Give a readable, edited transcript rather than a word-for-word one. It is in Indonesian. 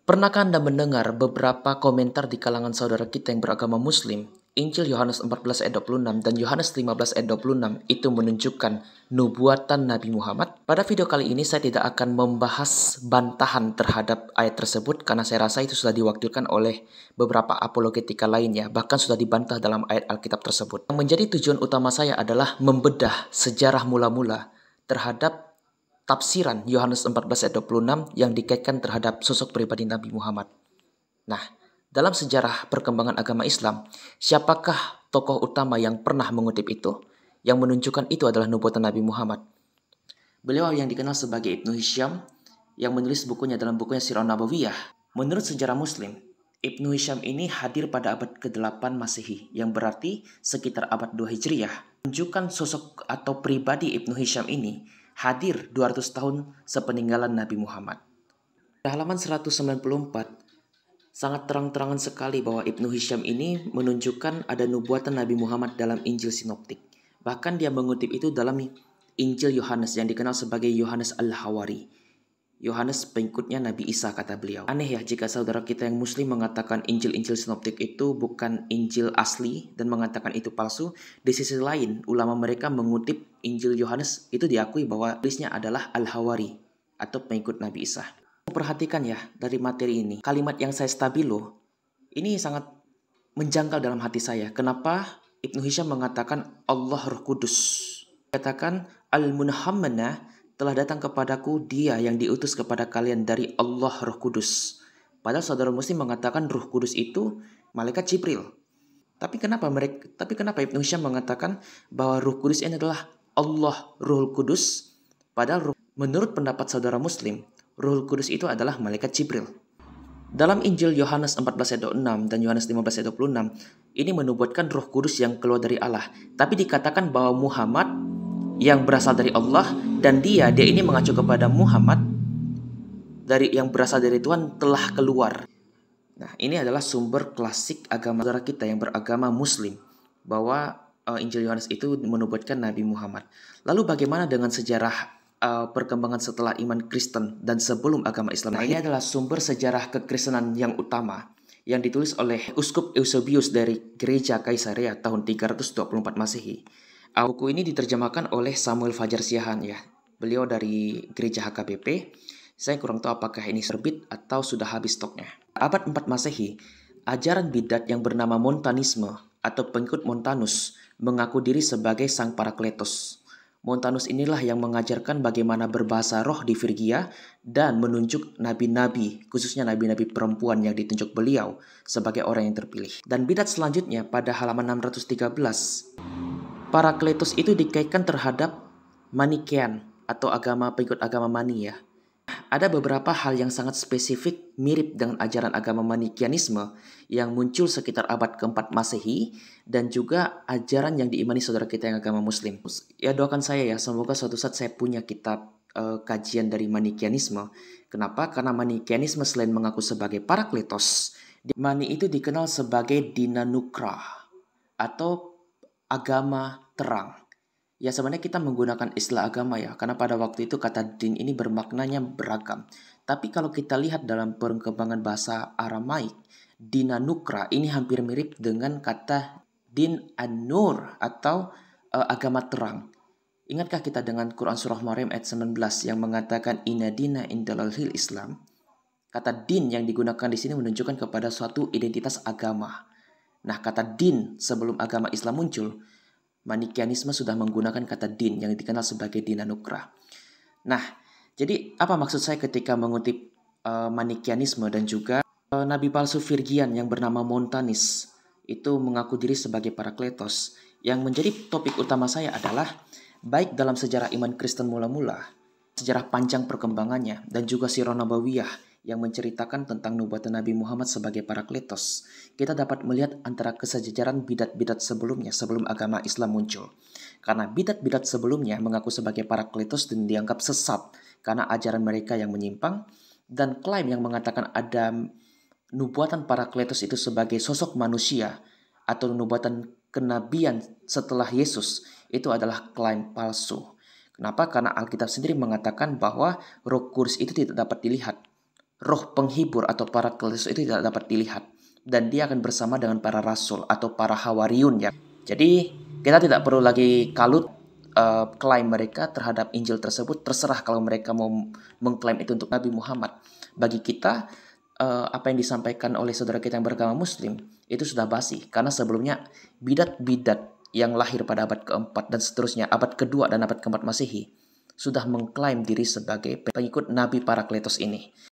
Pernahkah Anda mendengar beberapa komentar di kalangan saudara kita yang beragama Muslim? Injil Yohanes 14 ayat 26 dan Yohanes 15 ayat 26 itu menunjukkan nubuatan Nabi Muhammad. Pada video kali ini saya tidak akan membahas bantahan terhadap ayat tersebut karena saya rasa itu sudah diwakilkan oleh beberapa apologetika lainnya, bahkan sudah dibantah dalam ayat Alkitab tersebut. Yang menjadi tujuan utama saya adalah membedah sejarah mula-mula terhadap tafsiran Yohanes 14 ayat 26 yang dikaitkan terhadap sosok pribadi Nabi Muhammad. Nah, dalam sejarah perkembangan agama Islam, siapakah tokoh utama yang pernah mengutip itu? Yang menunjukkan itu adalah nubuatan Nabi Muhammad. Beliau yang dikenal sebagai Ibnu Hisham, yang menulis bukunya dalam bukunya Sirah Nabawiyah. Menurut sejarah Muslim, Ibnu Hisham ini hadir pada abad ke-8 Masehi, yang berarti sekitar abad 2 Hijriah. Menunjukkan sosok atau pribadi Ibnu Hisham ini hadir 200 tahun sepeninggalan Nabi Muhammad. Pada halaman 194, sangat terang-terangan sekali bahwa Ibnu Hisham ini menunjukkan ada nubuatan Nabi Muhammad dalam Injil Sinoptik. Bahkan dia mengutip itu dalam Injil Yohanes yang dikenal sebagai Yohanes Al-Hawari. Yohanes pengikutnya Nabi Isa, kata beliau. Aneh ya jika saudara kita yang Muslim mengatakan Injil-Injil Sinoptik itu bukan Injil asli dan mengatakan itu palsu. Di sisi lain, ulama mereka mengutip Injil Yohanes itu diakui bahwa tulisnya adalah Al-Hawari atau pengikut Nabi Isa. Perhatikan ya dari materi ini. Kalimat yang saya stabilo ini sangat menjangkal dalam hati saya. Kenapa Ibnu Hisham mengatakan Allah Roh Kudus? Katakan Al-Munahammana telah datang kepadaku dia yang diutus kepada kalian dari Allah Roh Kudus. Padahal saudara Muslim mengatakan Roh Kudus itu malaikat Jibril. Tapi kenapa Ibnu Hisham mengatakan bahwa Roh Kudus ini adalah Allah Roh Kudus? Padahal menurut pendapat saudara Muslim, Roh Kudus itu adalah malaikat Jibril. Dalam Injil Yohanes 14 ayat 26 dan Yohanes 15 ayat 26, ini menubuatkan Roh Kudus yang keluar dari Allah. Tapi dikatakan bahwa Muhammad yang berasal dari Allah dan dia ini mengacu kepada Muhammad yang berasal dari Tuhan telah keluar. Nah, ini adalah sumber klasik agama saudara kita yang beragama Muslim bahwa Injil Yohanes itu menubuatkan Nabi Muhammad. Lalu bagaimana dengan sejarah perkembangan setelah iman Kristen dan sebelum agama Islam? Nah, ini adalah sumber sejarah kekristenan yang utama yang ditulis oleh Uskup Eusebius dari Gereja Kaisarea tahun 324 Masehi. Buku ini diterjemahkan oleh Samuel Fajar Siahaan ya. Beliau dari Gereja HKBP. Saya kurang tahu apakah ini terbit atau sudah habis stoknya. Abad 4 Masehi, ajaran bidat yang bernama Montanisme atau pengikut Montanus mengaku diri sebagai sang Parakletos. Montanus inilah yang mengajarkan bagaimana berbahasa roh di Frigia dan menunjuk nabi-nabi, khususnya nabi-nabi perempuan yang ditunjuk beliau sebagai orang yang terpilih. Dan bidat selanjutnya pada halaman 613, Parakletos itu dikaitkan terhadap Manikean atau pengikut agama Mani ya. Ada beberapa hal yang sangat spesifik mirip dengan ajaran agama Manikianisme yang muncul sekitar abad keempat Masehi dan juga ajaran yang diimani saudara kita yang agama Muslim. Ya doakan saya ya, semoga suatu saat saya punya kitab kajian dari Manikianisme. Kenapa? Karena Manikianisme selain mengaku sebagai Parakletos, Mani itu dikenal sebagai Dinanukra atau agama terang. Ya sebenarnya kita menggunakan istilah agama ya, karena pada waktu itu kata din ini bermaknanya beragam. Tapi kalau kita lihat dalam perkembangan bahasa Aramaik, Dinanukra ini hampir mirip dengan kata din an-nur atau agama terang. Ingatkah kita dengan Quran Surah Maryam ayat 19 yang mengatakan inna dina indalahil Islam? Kata din yang digunakan di sini menunjukkan kepada suatu identitas agama. Nah, kata din sebelum agama Islam muncul, Manikianisme sudah menggunakan kata din yang dikenal sebagai Dinanukra. Nah, jadi apa maksud saya ketika mengutip Manikianisme dan juga nabi palsu Frigian yang bernama Montanis itu mengaku diri sebagai Parakletos? Yang menjadi topik utama saya adalah baik dalam sejarah iman Kristen mula-mula, sejarah panjang perkembangannya, dan juga Sirah Nabawiyah yang menceritakan tentang nubuatan Nabi Muhammad sebagai Parakletos, kita dapat melihat antara kesejajaran bidat-bidat sebelumnya sebelum agama Islam muncul. Karena bidat-bidat sebelumnya mengaku sebagai Parakletos dan dianggap sesat karena ajaran mereka yang menyimpang, dan klaim yang mengatakan ada nubuatan Parakletos itu sebagai sosok manusia atau nubuatan kenabian setelah Yesus itu adalah klaim palsu. Kenapa? Karena Alkitab sendiri mengatakan bahwa Roh Kudus itu tidak dapat dilihat. roh penghibur atau Parakletos itu tidak dapat dilihat. Dan dia akan bersama dengan para rasul atau para hawariun ya. Jadi kita tidak perlu lagi kalut klaim mereka terhadap Injil tersebut. Terserah kalau mereka mau mengklaim itu untuk Nabi Muhammad. Bagi kita, apa yang disampaikan oleh saudara kita yang beragama Muslim itu sudah basi. Karena sebelumnya bidat-bidat yang lahir pada abad keempat dan seterusnya, abad kedua dan abad keempat Masehi, sudah mengklaim diri sebagai pengikut Nabi Parakletos ini.